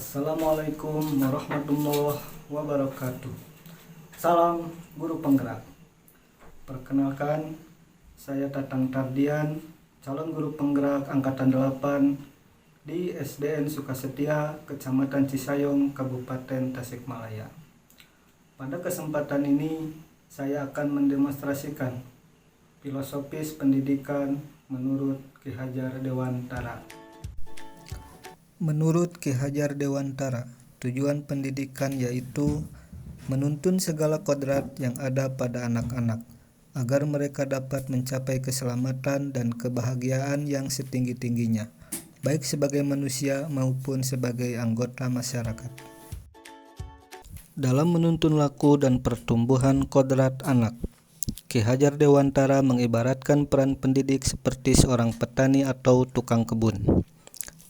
Assalamualaikum warahmatullahi wabarakatuh. Salam guru penggerak. Perkenalkan, saya Tatang Tardian, calon guru penggerak angkatan 8 di SDN Sukasetia, Kecamatan Cisayong, Kabupaten Tasikmalaya. Pada kesempatan ini, saya akan mendemonstrasikan filosofis pendidikan menurut Ki Hajar Dewantara. Menurut Ki Hajar Dewantara, tujuan pendidikan yaitu menuntun segala kodrat yang ada pada anak-anak agar mereka dapat mencapai keselamatan dan kebahagiaan yang setinggi-tingginya, baik sebagai manusia maupun sebagai anggota masyarakat. Dalam menuntun laku dan pertumbuhan kodrat anak, Ki Hajar Dewantara mengibaratkan peran pendidik seperti seorang petani atau tukang kebun.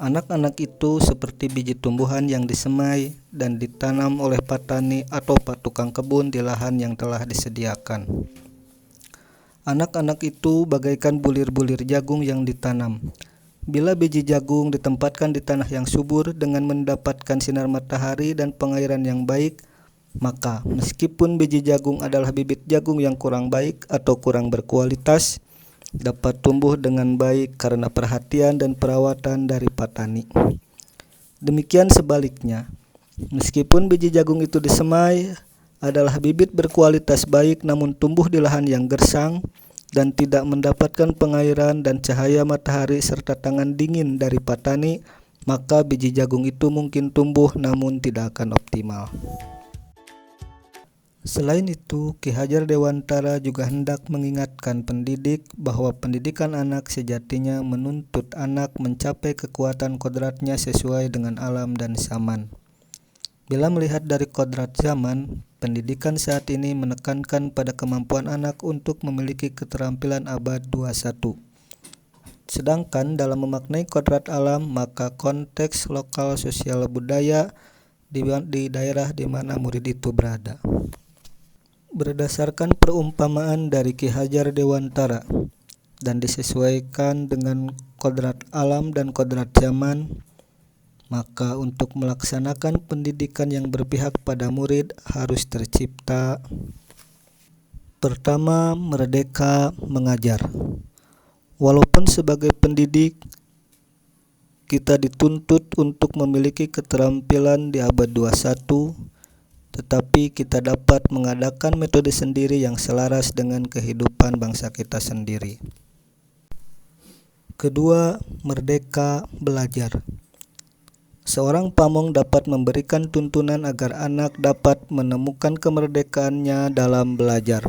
Anak-anak itu seperti biji tumbuhan yang disemai dan ditanam oleh petani atau tukang kebun di lahan yang telah disediakan. Anak-anak itu bagaikan bulir-bulir jagung yang ditanam. Bila biji jagung ditempatkan di tanah yang subur dengan mendapatkan sinar matahari dan pengairan yang baik, maka meskipun biji jagung adalah bibit jagung yang kurang baik atau kurang berkualitas, dapat tumbuh dengan baik karena perhatian dan perawatan dari petani. Demikian sebaliknya, meskipun biji jagung itu disemai adalah bibit berkualitas baik namun tumbuh di lahan yang gersang dan tidak mendapatkan pengairan dan cahaya matahari serta tangan dingin dari petani, maka biji jagung itu mungkin tumbuh namun tidak akan optimal. Selain itu, Ki Hajar Dewantara juga hendak mengingatkan pendidik bahwa pendidikan anak sejatinya menuntut anak mencapai kekuatan kodratnya sesuai dengan alam dan zaman. Bila melihat dari kodrat zaman, pendidikan saat ini menekankan pada kemampuan anak untuk memiliki keterampilan abad 21. Sedangkan dalam memaknai kodrat alam, maka konteks lokal sosial budaya di daerah di mana murid itu berada. Berdasarkan perumpamaan dari Ki Hajar Dewantara dan disesuaikan dengan kodrat alam dan kodrat zaman, maka untuk melaksanakan pendidikan yang berpihak pada murid harus tercipta: pertama, merdeka mengajar. Walaupun sebagai pendidik kita dituntut untuk memiliki keterampilan di abad 21, tetapi kita dapat mengadakan metode sendiri yang selaras dengan kehidupan bangsa kita sendiri. Kedua, merdeka belajar. Seorang pamong dapat memberikan tuntunan agar anak dapat menemukan kemerdekaannya dalam belajar.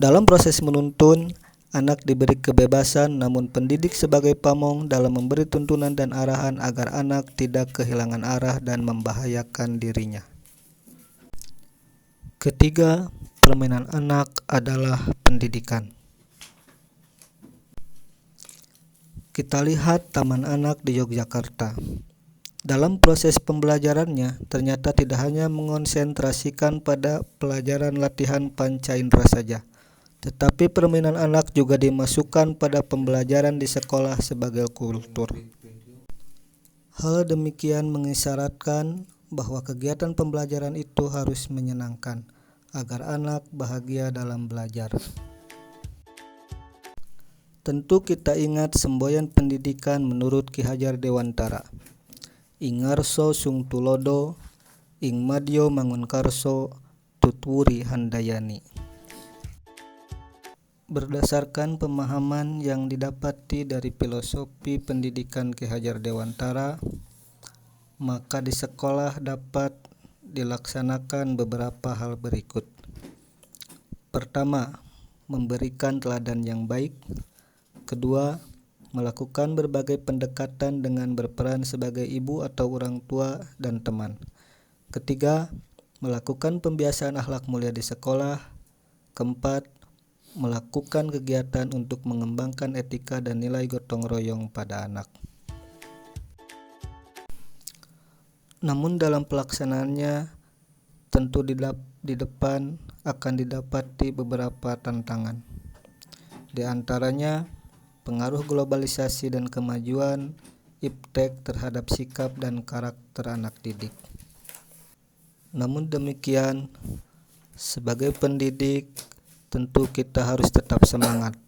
Dalam proses menuntun, anak diberi kebebasan, namun pendidik sebagai pamong dalam memberi tuntunan dan arahan agar anak tidak kehilangan arah dan membahayakan dirinya. Ketiga, permainan anak adalah pendidikan. Kita lihat taman anak di Yogyakarta. Dalam proses pembelajarannya, ternyata tidak hanya mengonsentrasikan pada pelajaran latihan panca indera saja, tetapi permainan anak juga dimasukkan pada pembelajaran di sekolah sebagai kultur. Hal demikian mengisyaratkan bahwa kegiatan pembelajaran itu harus menyenangkan, agar anak bahagia dalam belajar. Tentu kita ingat semboyan pendidikan menurut Ki Hajar Dewantara. Ingarso sung tulodo, ing madyo mangunkarso, tutwuri handayani. Berdasarkan pemahaman yang didapati dari filosofi pendidikan Ki Hajar Dewantara, maka di sekolah dapat dilaksanakan beberapa hal berikut. Pertama, memberikan teladan yang baik. Kedua, melakukan berbagai pendekatan dengan berperan sebagai ibu atau orang tua dan teman. Ketiga, melakukan pembiasaan akhlak mulia di sekolah. Keempat, melakukan kegiatan untuk mengembangkan etika dan nilai gotong royong pada anak. Namun dalam pelaksanaannya tentu di depan akan didapati beberapa tantangan. Di antaranya pengaruh globalisasi dan kemajuan iptek terhadap sikap dan karakter anak didik. Namun demikian, sebagai pendidik tentu kita harus tetap semangat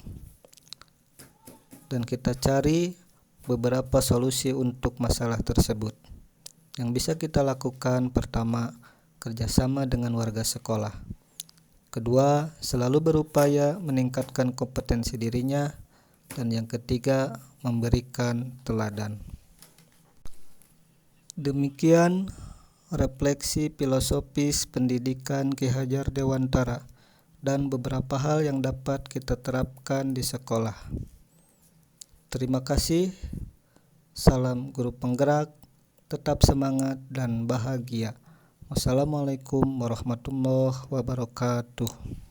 dan kita cari beberapa solusi untuk masalah tersebut. Yang bisa kita lakukan, pertama, kerjasama dengan warga sekolah. Kedua, selalu berupaya meningkatkan kompetensi dirinya. Dan yang ketiga, memberikan teladan. Demikian refleksi filosofis pendidikan Ki Hajar Dewantara dan beberapa hal yang dapat kita terapkan di sekolah. Terima kasih. Salam guru penggerak, tetap semangat dan bahagia. Wassalamualaikum warahmatullahi wabarakatuh.